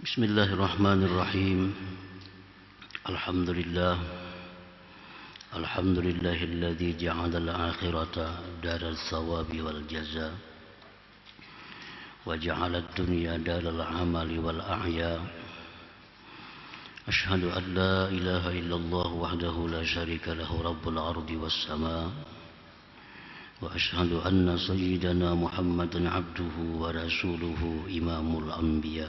Bismillahirrahmanirrahim. Alhamdulillah. Alhamdulillahilladzi ja'ala al-akhirata daral thawabi wal jazaa wa ja'ala ad-dunya daral amali wal a'ya. Ashhadu an la ilaha illallah wahdahu la syarika lahu rabbul ardi was samaa wa ashhadu anna sayyidana Muhammadan abduhu wa rasuluhu imamul anbiya.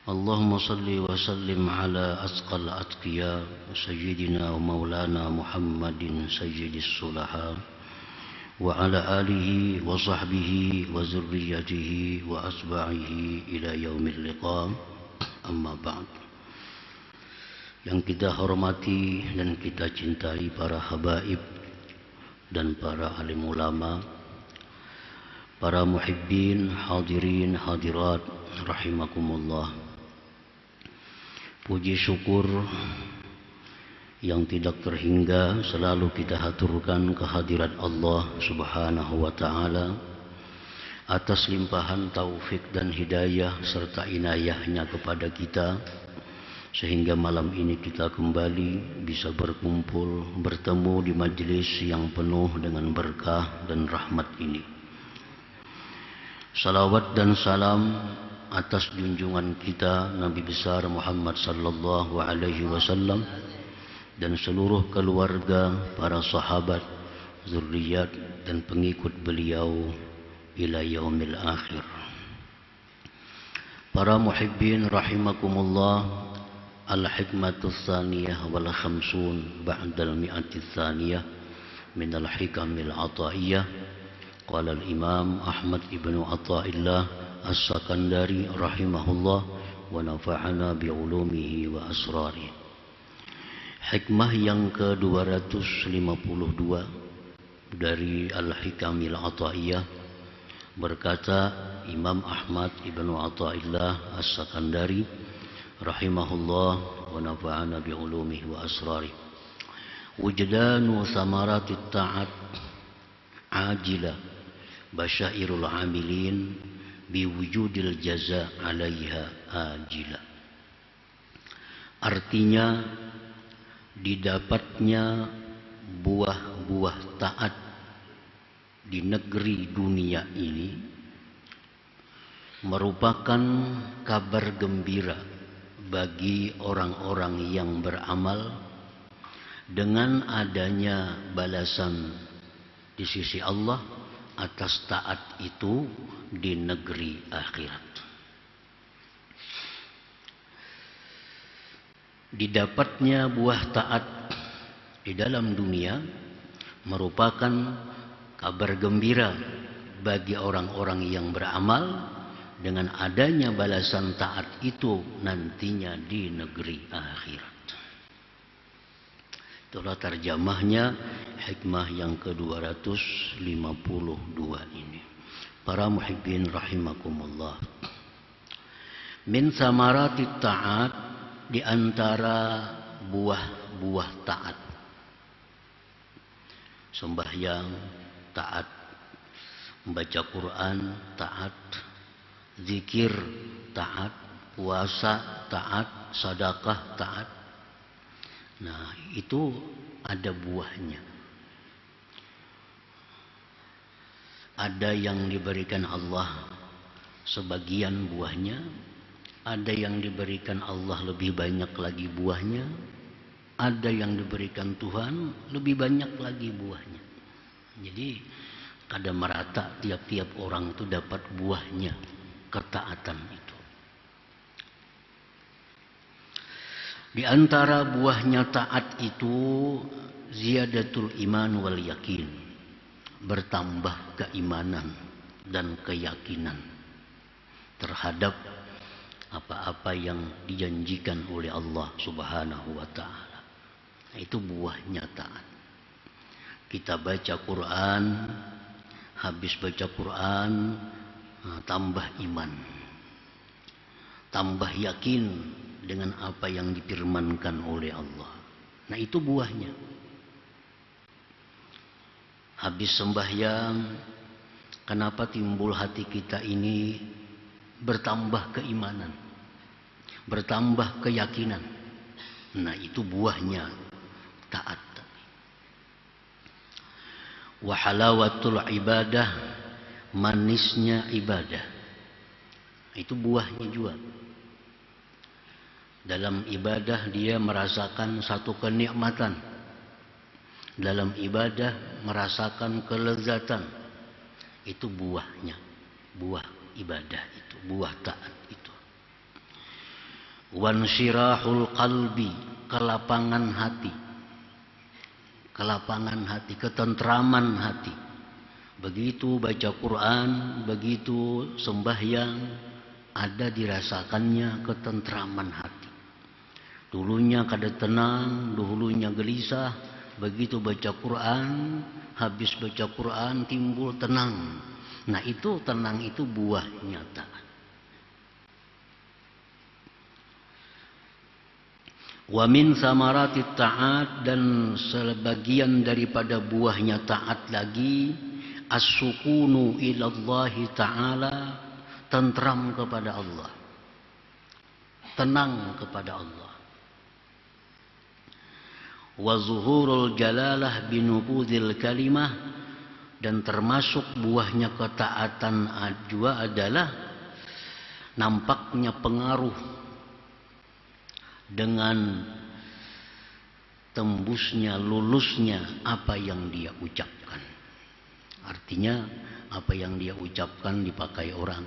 Allahumma salli wa sallim ala asqal atqiya sayyidina wa maulana Muhammadin sayyidis sulaha wa ala alihi wa sahbihi wa zurriyatihi wa asba'ihi ila yaumil liqa. Amma ba'd. Yang kita hormati dan kita cintai para habaib dan para alim ulama, para muhibbin, hadirin, hadirat rahimakumullah. Puji syukur yang tidak terhingga selalu kita haturkan kehadirat Allah Subhanahu wa ta'ala atas limpahan taufik dan hidayah serta inayahnya kepada kita, sehingga malam ini kita kembali bisa berkumpul bertemu di majelis yang penuh dengan berkah dan rahmat ini. Salawat dan salam atas junjungan kita Nabi besar Muhammad sallallahu alaihi wasallam dan seluruh keluarga, para sahabat, zuriat dan pengikut beliau ila yaumil akhir. Para muhibbin rahimakumullah, al-hikmatus tsaniyah wal khamsun ba'dal mi'atis tsaniyah min al-hikamil ataiyah. Qala al-imam Ahmad ibnu Athaillah As-Sakandari rahimahullah wa nafa'ana bi'ulumihi wa asrari. Hikmah yang ke-252 dari Al-Hikamil Ataiyah, berkata Imam Ahmad ibnu Athaillah As-Sakandari rahimahullah wa nafa'ana bi'ulumihi wa asrari. Wujdanu samaratit ta'at ajila basyairul amilin biwujudil jaza alaiha ajila. Artinya, didapatnya buah-buah taat di negeri dunia ini merupakan kabar gembira bagi orang-orang yang beramal dengan adanya balasan di sisi Allah atas taat itu di negeri akhirat. Didapatnya buah taat di dalam dunia merupakan kabar gembira bagi orang-orang yang beramal dengan adanya balasan taat itu nantinya di negeri akhirat. Itulah terjemahnya hikmah yang ke-252 ini. Para muhibbin rahimakumullah. Min samaratit ta'at, di antara buah-buah taat. Sembahyang taat, membaca Quran taat, zikir taat, puasa taat, sedekah taat. Nah, itu ada buahnya. Ada yang diberikan Allah sebagian buahnya, ada yang diberikan Allah lebih banyak lagi buahnya, ada yang diberikan Tuhan lebih banyak lagi buahnya. Jadi kada merata, tiap-tiap orang itu dapat buahnya ketaatan itu. Di antara buahnya taat itu ziyadatul iman wal yakin, bertambah keimanan dan keyakinan terhadap apa-apa yang dijanjikan oleh Allah Subhanahu wa ta'ala. Itu buahnya taat. Kita baca Quran, habis baca Quran tambah iman, tambah yakin dengan apa yang difirmankan oleh Allah. Nah, itu buahnya. Habis sembahyang, kenapa timbul hati kita ini bertambah keimanan, bertambah keyakinan. Nah, itu buahnya taat. Wa halawatul ibadah, manisnya ibadah. Itu buahnya juga. Dalam ibadah dia merasakan satu kenikmatan. Dalam ibadah merasakan kelezatan. Itu buahnya. Buah ibadah itu, buah taat itu. Wansyirahul qalbi, kelapangan hati. Kelapangan hati, ketentraman hati. Begitu baca Quran, begitu sembahyang, ada dirasakannya ketentraman hati. Dulunya kada tenang, dulunya gelisah, begitu baca Quran, habis baca Quran timbul tenang. Nah, itu tenang, itu buahnya taat. Wa min samaratit ta'at, dan sebagian daripada buahnya taat lagi as-sukunu ilallahi ta'ala, tentram kepada Allah, tenang kepada Allah. Wa zuhurul jalalah binubudil kalimah, dan termasuk buahnya ketaatan juga adalah nampaknya pengaruh dengan tembusnya, lulusnya apa yang dia ucapkan. Artinya apa yang dia ucapkan dipakai orang,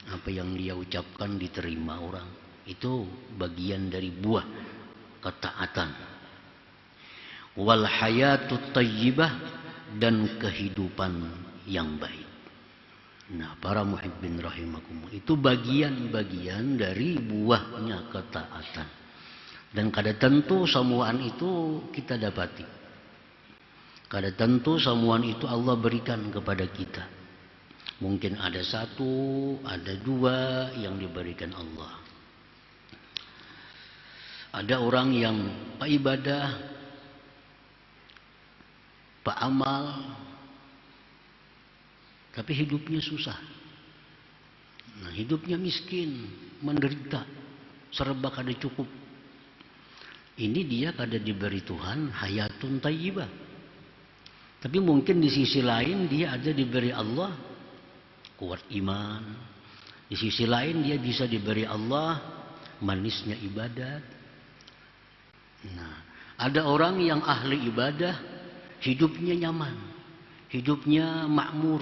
apa yang dia ucapkan diterima orang. Itu bagian dari buah ketaatan. Wal hayatut thayyibah, dan kehidupan yang baik. Nah, para muhibbin rahimakumullah, itu bagian-bagian dari buahnya ketaatan. Dan kada tentu semuaan itu kita dapati. Kada tentu semuaan itu Allah berikan kepada kita. Mungkin ada satu, ada dua yang diberikan Allah. Ada orang yang pak ibadah, pak amal, tapi hidupnya susah. Nah, hidupnya miskin, menderita, serba kada cukup. Ini dia kada diberi Tuhan hayatun thayyibah. Tapi mungkin di sisi lain dia ada diberi Allah kuat iman. Di sisi lain dia bisa diberi Allah manisnya ibadat. Nah, ada orang yang ahli ibadah, hidupnya nyaman, hidupnya makmur,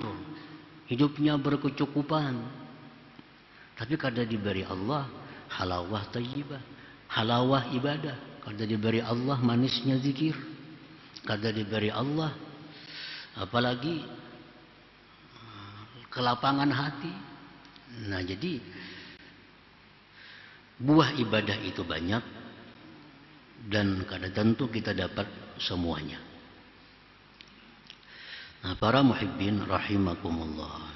hidupnya berkecukupan. Tapi kada diberi Allah halawah thayyibah, halawah ibadah. Kada diberi Allah manisnya zikir, kada diberi Allah apalagi kelapangan hati. Nah, jadi buah ibadah itu banyak dan kada tentu kita dapat semuanya. Nah, para muhibbin rahimakumullah.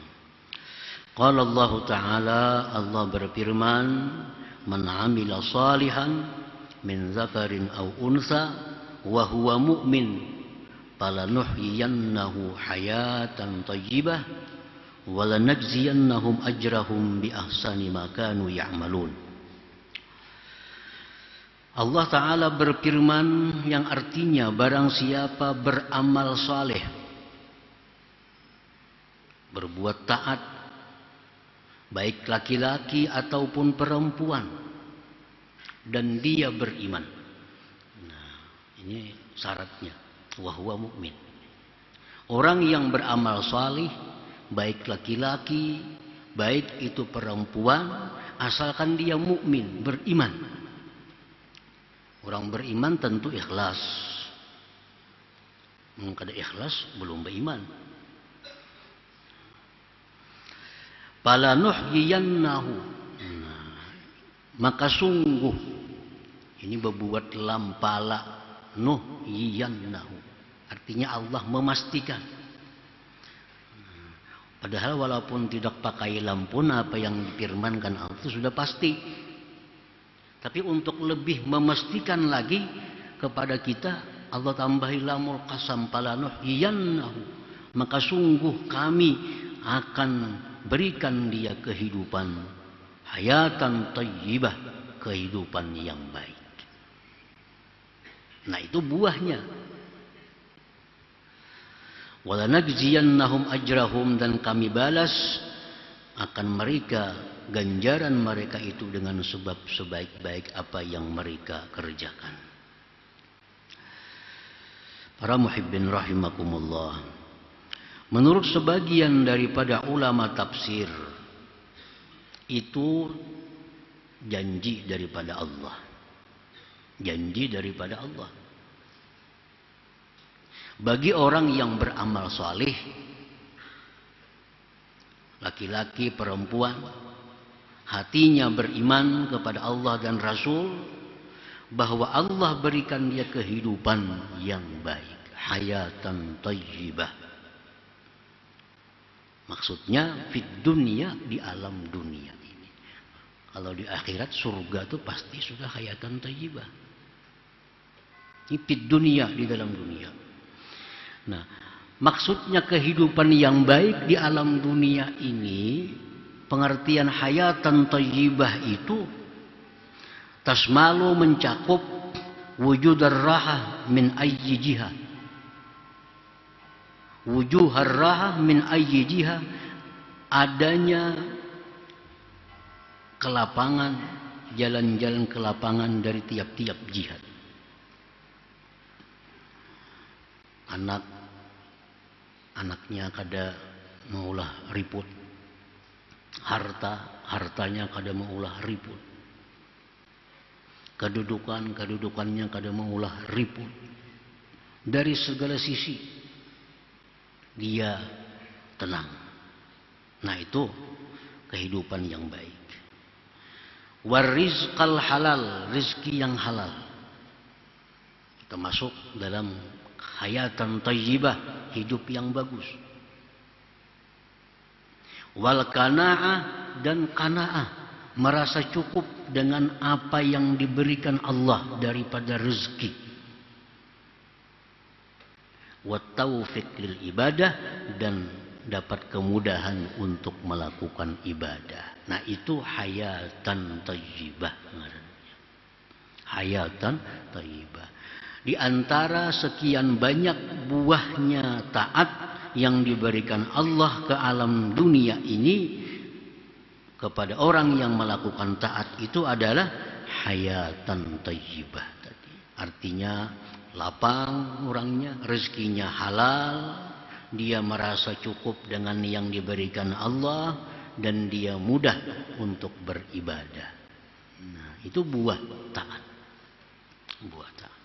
Qala Allah Ta'ala, Allah berfirman, man amila salihan min zakarin aw unsa wa huwa mu'min falanuhyiyannahu hayatan thayyibah wa lanajziyannahum ajrahum bi ahsani ma kanu ya'malun. Allah Ta'ala berfirman yang artinya barang siapa beramal saleh, berbuat taat, baik laki-laki ataupun perempuan, dan dia beriman. Nah, ini syaratnya. Wahwa mukmin. Orang yang beramal salih, baik laki-laki, baik itu perempuan, asalkan dia mukmin, beriman. Orang beriman tentu ikhlas. Kada ikhlas belum beriman. Fala nuhyiyannahu. Nah, maka sungguh ini berbuat lampala nuhyiyannahu. Artinya Allah memastikan. Padahal walaupun tidak pakai lam pun apa yang difirmankan Allah itu sudah pasti. Tapi untuk lebih memastikan lagi kepada kita, Allah tambahi lamul qasam fala nuhyiyannahu. Maka sungguh kami akan berikan dia kehidupan hayatan thayyibah, kehidupan yang baik. Nah, itu buahnya. Walanajziyannahum ajrahum, dan kami balas akan mereka ganjaran mereka itu dengan sebab sebaik-baik apa yang mereka kerjakan. Para muhibbin rahimakumullah, menurut sebagian daripada ulama tafsir, itu janji daripada Allah. Janji daripada Allah. Bagi orang yang beramal saleh, laki-laki, perempuan, hatinya beriman kepada Allah dan Rasul, bahwa Allah berikan dia kehidupan yang baik, hayatan thayyibah. Maksudnya fid dunia, di alam dunia ini. Kalau di akhirat surga itu pasti sudah hayatan thayyibah. Ini fid dunia, di dalam dunia. Nah, maksudnya kehidupan yang baik di alam dunia ini, pengertian hayatan thayyibah itu tasmalu, mencakup wujudar raha min ayyi jihah. Wujuhar raha min ayyi jihah, adanya kelapangan, jalan-jalan kelapangan dari tiap-tiap jihad. Anaknya kada maulah ribut, hartanya kada maulah ribut, kedudukannya kada maulah ribut. Dari segala sisi dia tenang. Nah, itu kehidupan yang baik. Warizqal halal, rizki yang halal, termasuk dalam hayatan thayyibah, hidup yang bagus. Wal qanaah, dan qanaah, merasa cukup dengan apa yang diberikan Allah daripada rezeki. Wat taufiq lil ibadah, dan dapat kemudahan untuk melakukan ibadah. Nah, itu hayatan thayyibah. Hayatan thayyibah. Di antara sekian banyak buahnya taat yang diberikan Allah ke alam dunia ini kepada orang yang melakukan taat, itu adalah hayatan thayyibah tadi. Artinya lapang orangnya, rezekinya halal, dia merasa cukup dengan yang diberikan Allah, dan dia mudah untuk beribadah. Nah, itu buah taat. Buah taat.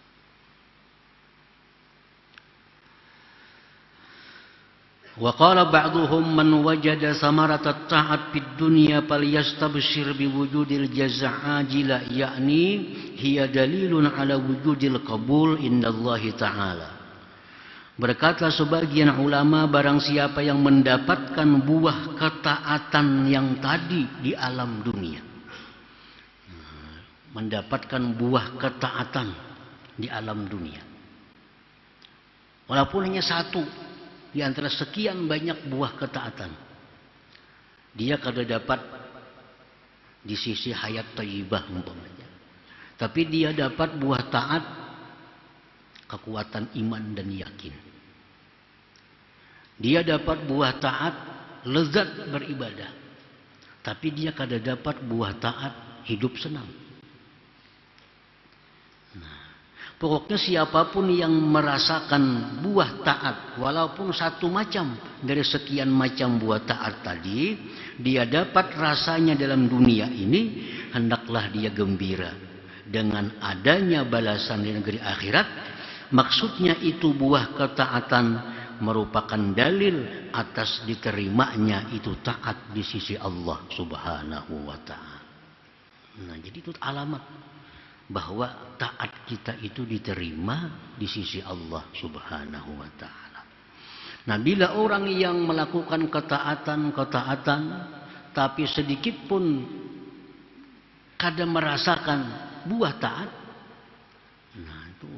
Wa qala ba'dhum man wajada samarata ta'at fid dunya falyastabshir biwujudil jazaa ajila, yakni hiya dalilun ala wujudil qabul indallahi ta'ala. Berkata sebagian ulama, barang siapa yang mendapatkan buah ketaatan yang tadi di alam dunia, mendapatkan buah ketaatan di alam dunia, walaupun hanya satu di antara sekian banyak buah ketaatan, dia kada dapat di sisi hayat thayyibah umpamanya, tapi dia dapat buah taat, kekuatan iman dan yakin. Dia dapat buah taat, lezat beribadah, tapi dia kada dapat buah taat, hidup senang. Pokoknya siapapun yang merasakan buah taat, walaupun satu macam dari sekian macam buah taat tadi, dia dapat rasanya dalam dunia ini, hendaklah dia gembira dengan adanya balasan di negeri akhirat. Maksudnya itu buah ketaatan merupakan dalil atas diterimanya itu taat di sisi Allah Subhanahu wa ta'ala. Nah, jadi itu alamat bahwa taat kita itu diterima di sisi Allah Subhanahu wa ta'ala. Nah, bila orang yang melakukan ketaatan tapi sedikit pun kada merasakan buah taat, nah itu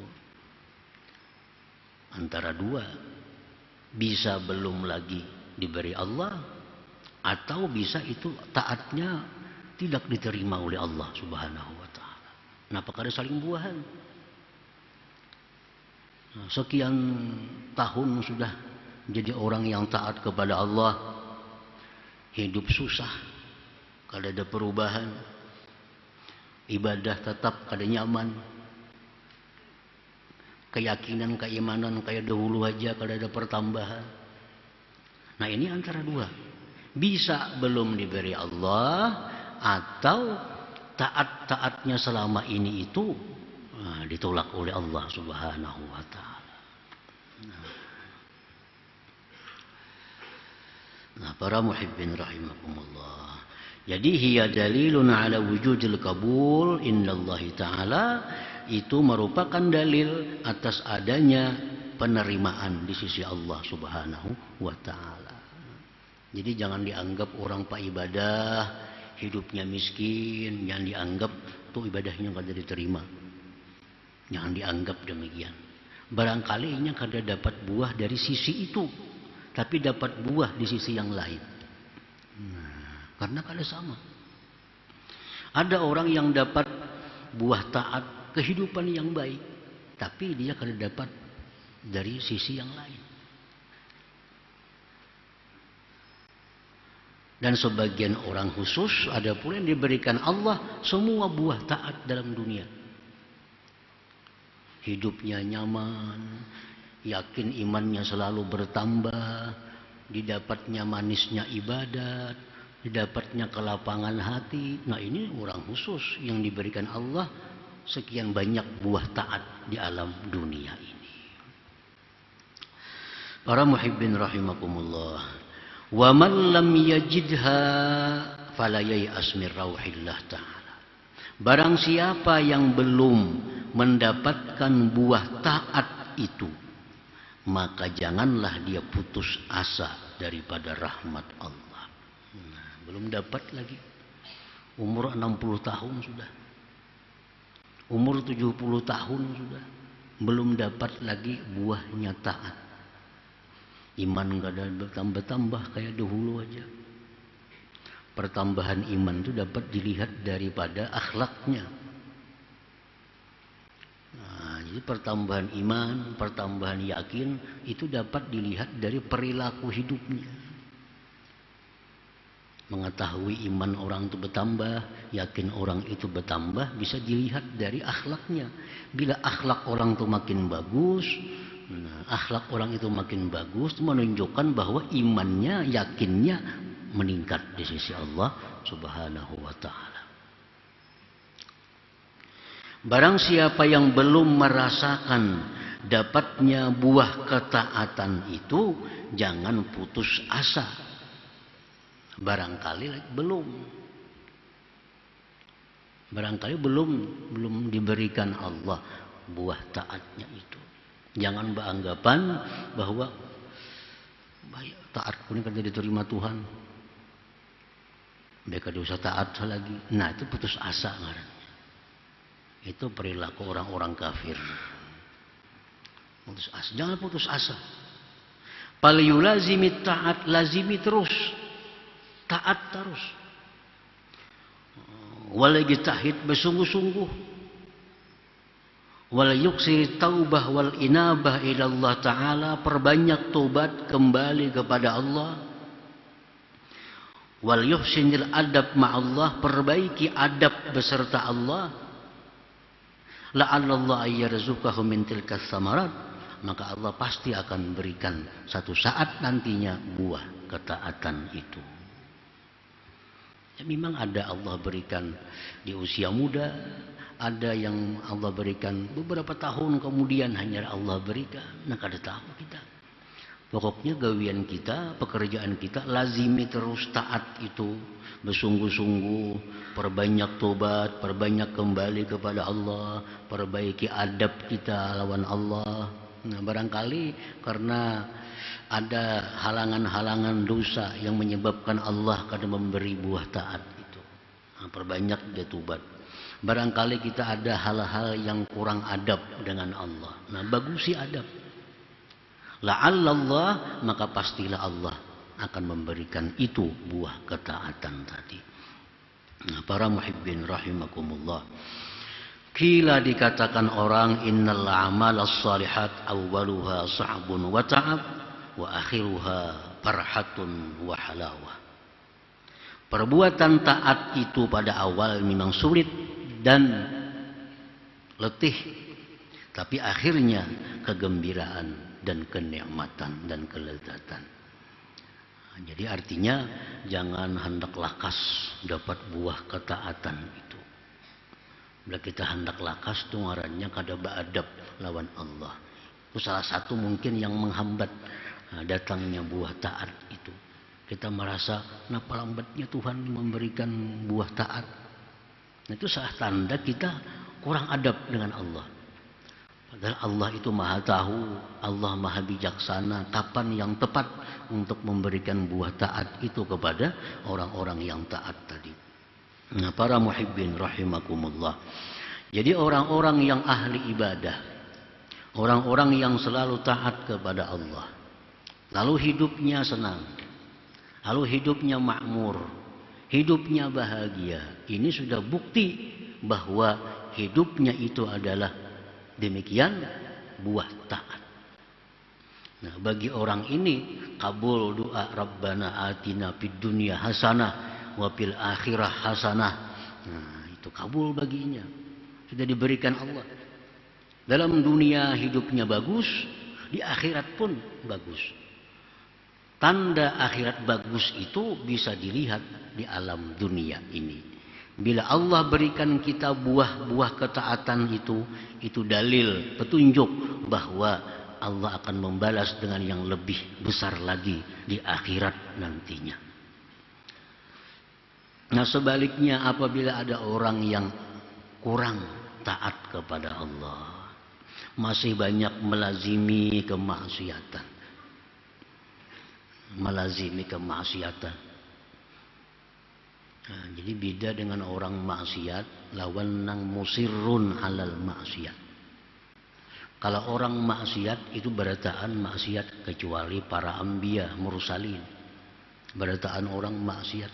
antara dua, bisa belum lagi diberi Allah, atau bisa itu taatnya tidak diterima oleh Allah Subhanahu wa taala. Kenapa? Karena saling buahan. Nah, sekian tahun sudah jadi orang yang taat kepada Allah, hidup susah, kada ada perubahan, ibadah tetap kada nyaman, keyakinan keimanan kayak dahulu aja kada ada pertambahan. Nah ini antara dua, bisa belum diberi Allah atau taat-taatnya selama ini itu ditolak oleh Allah Subhanahu wa taala. Nah, para muhibbin rahimakumullah. Jadi hiya dalilun ala wujudil qabul indallahi taala, itu merupakan dalil atas adanya penerimaan di sisi Allah Subhanahu wa taala. Jadi jangan dianggap orang pak ibadah hidupnya miskin, jangan dianggap tuh ibadahnya kada diterima. Jangan dianggap demikian. Barangkali ini kada dapat buah dari sisi itu, tapi dapat buah di sisi yang lain. Nah, karena kada sama. Ada orang yang dapat buah taat, kehidupan yang baik, tapi dia kada dapat dari sisi yang lain. Dan sebagian orang khusus ada pula yang diberikan Allah semua buah taat dalam dunia. Hidupnya nyaman, yakin imannya selalu bertambah, didapatnya manisnya ibadat, didapatnya kelapangan hati. Nah ini orang khusus yang diberikan Allah sekian banyak buah taat di alam dunia ini. Para muhibbin rahimakumullah. Wa man lam yajidha fala yay'as min rauhillah ta'ala. Barang siapa yang belum mendapatkan buah taat itu, maka janganlah dia putus asa daripada rahmat Allah. Nah, belum dapat lagi. Umur 60 tahun sudah. Umur 70 tahun sudah. Belum dapat lagi buahnya taat. Iman gak ada bertambah-tambah kayak dahulu aja. Pertambahan iman itu dapat dilihat daripada akhlaknya. Nah, jadi pertambahan iman, pertambahan yakin itu dapat dilihat dari perilaku hidupnya. Mengetahui iman orang itu bertambah, yakin orang itu bertambah, bisa dilihat dari akhlaknya. Bila akhlak orang itu makin bagus, nah, akhlak orang itu makin bagus, menunjukkan bahwa imannya, yakinnya meningkat di sisi Allah Subhanahu wa ta'ala. Barang siapa yang belum merasakan dapatnya buah ketaatan itu, jangan putus asa. Barangkali belum diberikan Allah buah taatnya itu. Jangan beranggapan bahwa taatku ini kan diterima Tuhan, mereka dosa taat lagi. Nah itu putus asa ngarannya. Itu perilaku orang-orang kafir. Putus asa. Jangan putus asa. Fal yulazimi taat, lazimi terus. Taat terus. Wal yajtahid, bersungguh-sungguh. Wal yuksir taubah wal inabah ila Allah Ta'ala, perbanyak tobat kembali kepada Allah. Wal yuhsinil adab ma'allah, perbaiki adab beserta Allah. La'allallah ayyarzuqahu min tilkas samarat, maka Allah pasti akan berikan satu saat nantinya buah ketaatan itu. Ya, memang ada Allah berikan di usia muda, ada yang Allah berikan beberapa tahun kemudian hanya Allah berikan. Nah kada tahu kita. Pokoknya gawian kita, pekerjaan kita lazimi terus taat itu, bersungguh-sungguh, perbanyak tobat, perbanyak kembali kepada Allah, perbaiki adab kita lawan Allah. Nah barangkali karena ada halangan-halangan dosa yang menyebabkan Allah kadang memberi buah taat itu. Nah, perbanyak dia tobat. Barangkali kita ada hal-hal yang kurang adab dengan Allah. Nah, bagusi adab. La'allallah, maka pastilah Allah akan memberikan itu buah ketaatan tadi. Nah, para muhibbin rahimakumullah. Kila dikatakan orang innal a'mal as-salihat awwaluha sa'bun wa ta'ab wa akhiruha farhatun wa halawah. Perbuatan taat itu pada awal memang sulit dan letih, tapi akhirnya kegembiraan dan kenikmatan dan kelezatan. Jadi artinya jangan hendak lakas dapat buah ketaatan itu. Bila kita hendak lakas itu ngarannya kada beadab lawan Allah. Itu salah satu mungkin yang menghambat datangnya buah taat itu. Kita merasa kenapa lambatnya Tuhan memberikan buah taat. Nah, itu salah tanda kita kurang adab dengan Allah. Padahal Allah itu maha tahu, Allah maha bijaksana kapan yang tepat untuk memberikan buah taat itu kepada orang-orang yang taat tadi. Nah, para muhibbin rahimakumullah. Jadi orang-orang yang ahli ibadah, orang-orang yang selalu taat kepada Allah, lalu hidupnya senang, lalu hidupnya makmur, hidupnya bahagia. Ini sudah bukti bahwa hidupnya itu adalah demikian buah taat. Nah, bagi orang ini kabul doa Rabbana atina fid dunya hasanah wa fil akhirah hasanah. Nah, itu kabul baginya. Sudah diberikan Allah. Dalam dunia hidupnya bagus, di akhirat pun bagus. Tanda akhirat bagus itu bisa dilihat di alam dunia ini. Bila Allah berikan kita buah-buah ketaatan itu dalil, petunjuk bahwa Allah akan membalas dengan yang lebih besar lagi di akhirat nantinya. Nah, sebaliknya apabila ada orang yang kurang taat kepada Allah, masih banyak melazimi kemaksiatan. Nah, jadi beda dengan orang maksiat lawan nang musirrun alal maksiat. Kalau orang maksiat itu berataan maksiat kecuali para anbiya mursalin. Berataan orang maksiat.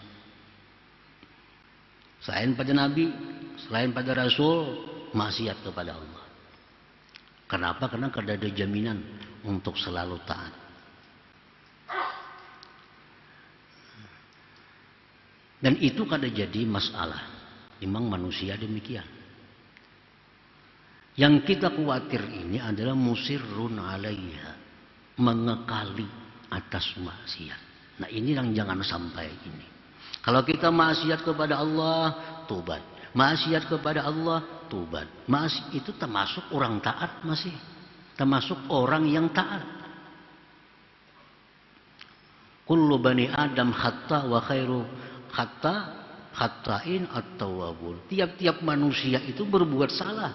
Selain pada nabi, selain pada rasul, maksiat kepada Allah. Kenapa? Karena kada ada jaminan untuk selalu taat. Dan itu kada jadi masalah. Memang manusia demikian. Yang kita khawatir ini adalah musirrun alaiha, mengekali atas maksiat. Nah, ini yang jangan sampai ini. Kalau kita maksiat kepada Allah, tobat. Maksiat kepada Allah, tobat. Itu termasuk orang taat masih. Termasuk orang yang taat. Kullu bani Adam khatta wa khairu khata'in at-tawwabun. Tiap-tiap manusia itu berbuat salah.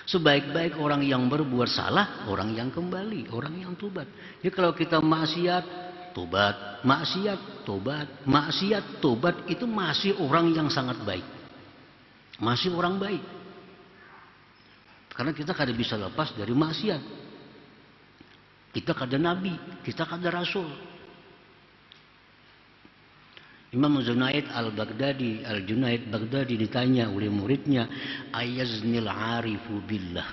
Sebaik-baik orang yang berbuat salah, orang yang kembali, orang yang tobat. Jadi kalau kita maksiat, tobat, maksiat, tobat, maksiat, tobat, itu masih orang yang sangat baik. Masih orang baik. Karena kita kada bisa lepas dari maksiat. Kita kada nabi, kita kada rasul. Imam Junaid Al-Junaid Baghdadi ditanya oleh muridnya, ayaznil arifu billah.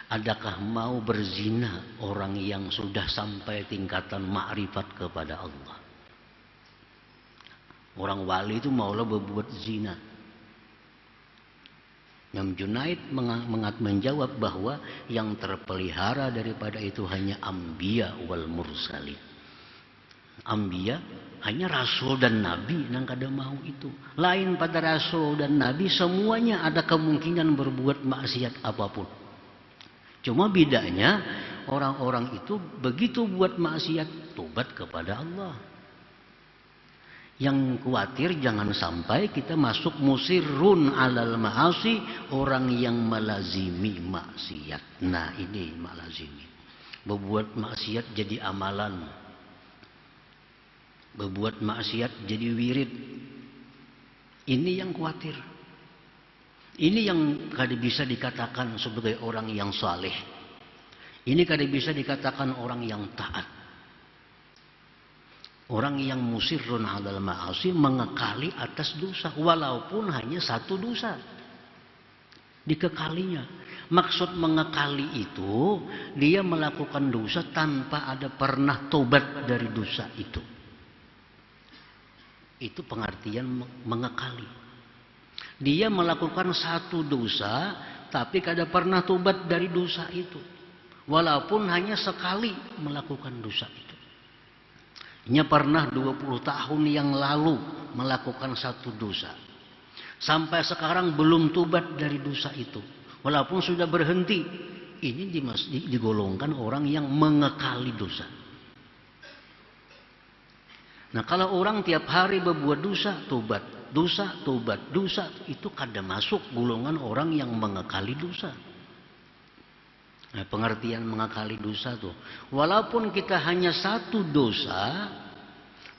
Adakah mau berzina orang yang sudah sampai tingkatan makrifat kepada Allah? Orang wali itu maulah berbuat zina. Imam Junaid menjawab bahwa yang terpelihara daripada itu hanya anbiya wal mursalin. Anbiya hanya rasul dan nabi yang kada mau itu. Lain pada rasul dan nabi semuanya ada kemungkinan berbuat maksiat apapun. Cuma bedanya orang-orang itu begitu buat maksiat tobat kepada Allah. Yang khawatir jangan sampai kita masuk musirrun alal ma'asi, orang yang melazimi maksiat. Nah, ini melazimi. Berbuat maksiat jadi amalan. Berbuat maksiat jadi wirid. Ini yang khawatir. Ini yang kada bisa dikatakan sebagai orang yang saleh. Ini kada bisa dikatakan orang yang taat. Orang yang musirrun 'alal ma'asi, mengekali atas dosa walaupun hanya satu dosa. Dikekalinya. Maksud mengekali itu dia melakukan dosa tanpa ada pernah tobat dari dosa itu. Itu pengertian mengekali. Dia melakukan satu dosa tapi kada pernah tobat dari dosa itu. Walaupun hanya sekali melakukan dosa itu. Nya pernah 20 tahun yang lalu melakukan satu dosa. Sampai sekarang belum tobat dari dosa itu. Walaupun sudah berhenti. Ini digolongkan orang yang mengekali dosa. Nah, kalau orang tiap hari berbuat dosa, tobat, dosa, tobat, dosa, itu kada masuk golongan orang yang mengekali dosa. Nah, pengertian mengekali dosa tuh, walaupun kita hanya satu dosa,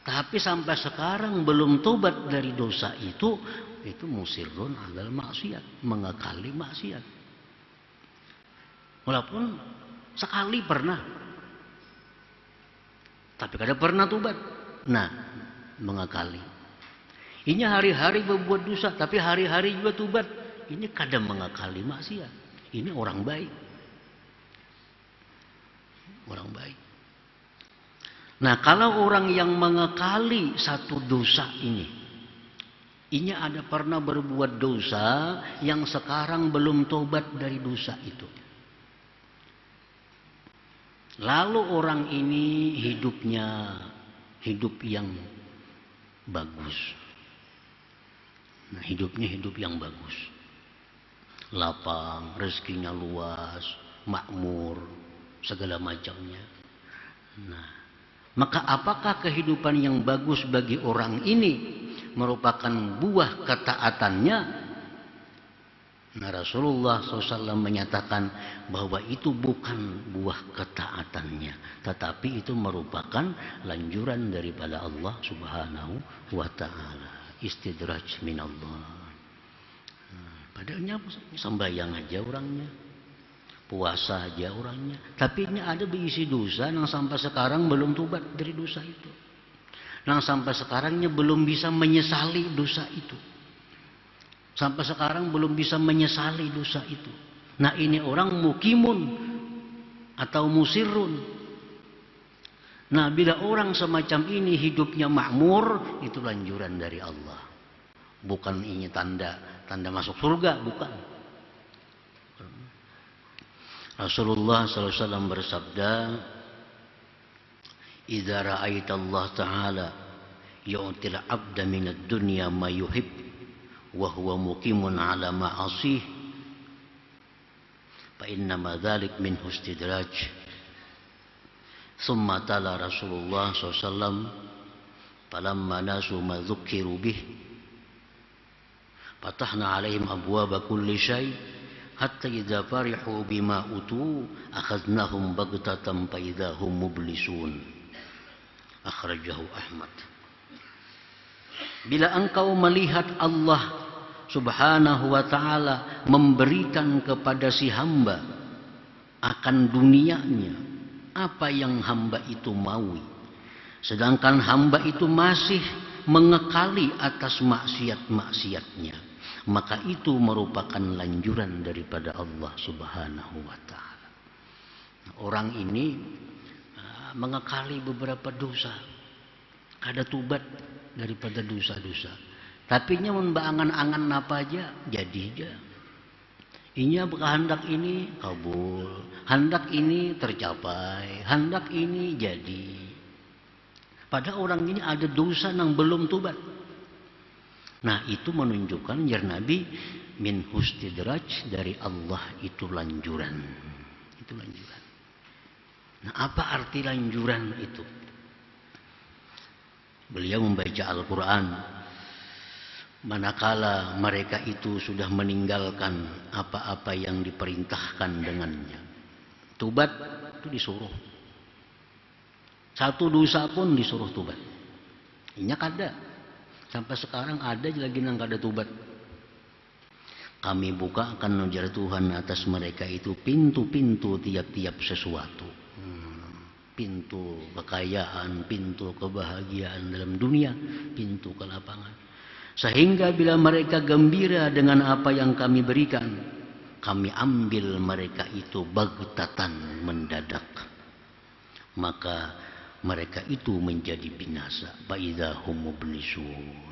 tapi sampai sekarang belum tobat dari dosa itu musirrun 'alal maksiat, mengekali maksiat. Walaupun sekali pernah, tapi kada pernah tobat. Nah, mengekali. Ini hari-hari berbuat dosa, tapi hari-hari juga tobat. Ini kadang mengekali maksiat. Ini orang baik. Orang baik. Nah, kalau orang yang mengekali satu dosa ini ada pernah berbuat dosa yang sekarang belum tobat dari dosa itu. Lalu orang ini hidupnya hidup yang bagus. Nah, hidupnya hidup yang bagus. Lapang, rezekinya luas, makmur, segala macamnya. Nah, maka apakah kehidupan yang bagus bagi orang ini merupakan buah ketaatannya? Nah, Rasulullah SAW menyatakan bahwa itu bukan buah ketaatannya, tetapi itu merupakan lanjuran daripada Allah Subhanahu wa Ta'ala, istidraj minallah. Padahal sembahyang aja orangnya, puasa aja orangnya, tapi ini ada berisi dosa yang sampai sekarang belum tobat dari dosa itu, yang sampai sekarangnya belum bisa menyesali dosa itu. Sampai sekarang belum bisa menyesali dosa itu. Nah, ini orang mukimun atau musirrun. Nah, bila orang semacam ini hidupnya makmur, itu lanjuran dari Allah. Bukan ini tanda masuk surga, bukan. Rasulullah SAW bersabda, "Idza ra'aita Allah Ta'ala yu'til 'abda minad dunya ma yuhib wa huwa muqimun 'ala ma'asih fa innama dzalik min istidraj." Thumma tala Rasulullah SAW, "Falamma nasu ma dzukkiru bih fatahna 'alaihim abwaaba kulli syai' hatta idza farihu bima utu akhadnahum baghtatan fa idza hum mublisun." Akhrajahu Ahmad. Bila engkau melihat Allah Subhanahu wa Ta'ala memberikan kepada si hamba akan dunianya apa yang hamba itu maui, sedangkan hamba itu masih mengekali atas maksiat-maksiatnya, maka itu merupakan lanjuran daripada Allah Subhanahu wa Ta'ala. Orang ini mengekali beberapa dosa, kada tubat daripada dosa-dosa, tapi nya mun baangan-angan apa aja jadi aja. Inya hendak ini kabul, hendak ini tercapai, hendak ini jadi. Pada orang ini ada dosa yang belum tubat. Nah, itu menunjukkan ya Nabi min hustidraj, dari Allah itu lanjuran. Itu lanjuran. Nah, apa arti lanjuran itu? Beliau membaca Al-Quran manakala mereka itu sudah meninggalkan apa-apa yang diperintahkan dengannya. Tubat itu disuruh. Satu dosa pun disuruh tubat. Ini kada. Sampai sekarang ada lagi yang kada tubat. Kami buka akan ujar Tuhan atas mereka itu pintu-pintu tiap-tiap sesuatu. pintu kekayaan, pintu kebahagiaan dalam dunia, pintu kelapangan. Sehingga bila mereka gembira dengan apa yang kami berikan, kami ambil mereka itu bagtatan, mendadak. Maka mereka itu menjadi binasa. Fa-idza hum mublisun.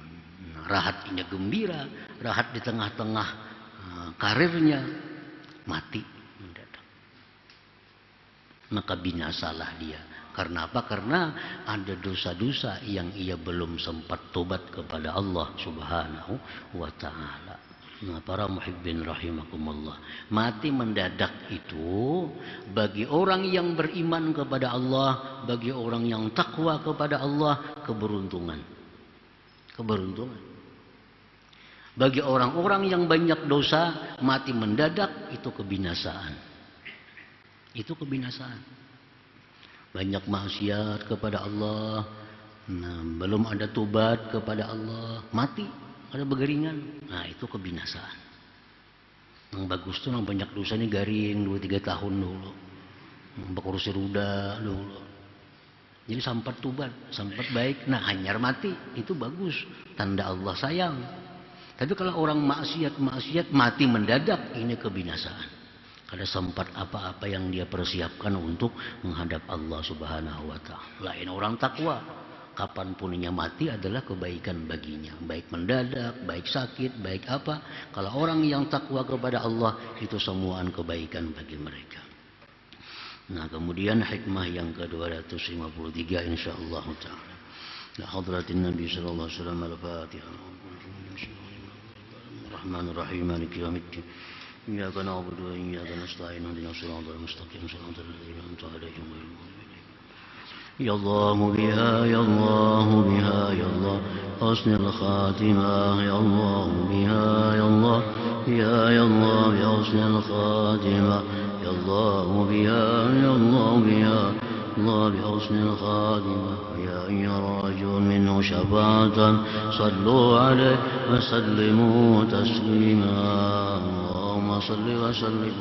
Rahat ini gembira, rahat di tengah-tengah karirnya, mati mendadak. Maka binasalah dia. Karena apa? Karena ada dosa-dosa yang ia belum sempat tobat kepada Allah Subhanahu wa ta'ala. Nah, para muhibbin rahimakumullah, mati mendadak itu bagi orang yang beriman kepada Allah, bagi orang yang takwa kepada Allah, keberuntungan. Keberuntungan. Bagi orang-orang yang banyak dosa, mati mendadak itu kebinasaan. Itu kebinasaan. Banyak maksiat kepada Allah, nah, belum ada tobat kepada Allah, mati, ada begeringan. Nah, itu kebinasaan. Yang bagus tuh yang banyak dosa ini garing 2-3 tahun dulu. Kursi roda dulu. Jadi sampai tobat, sampai baik, nah hanyar mati, itu bagus. Tanda Allah sayang. Tapi kalau orang maksiat mati mendadak, ini kebinasaan. Ada sempat apa-apa yang dia persiapkan untuk menghadap Allah Subhanahu wa ta'ala. Lain orang takwa, kapanpun ia mati adalah kebaikan baginya, baik mendadak, baik sakit, baik apa. Kalau orang yang takwa kepada Allah, itu semuaan kebaikan bagi mereka. Nah, kemudian hikmah yang ke-253 insyaallah ta'ala. La hadratin Nabi sallallahu alaihi wasallam, al-Fatihah. Rahmanir-Rahim, Maliki yaumiddin. إياك نعبد وإياك نستعين اهدنا الصراط المستقيم صراط الذين أنعمت عليهم غير المغضوب عليهم. يا الله بها يا الله بها يا الله حسن الخاتمة يا الله بها يا الله يا الله بحسن الخاتمة يا الله بها يا الله بها الله بحسن الخاتمة يا أيها الرجل منه شفاعة صلوا عليه وسلموا تسليما. اللهم صل وسلم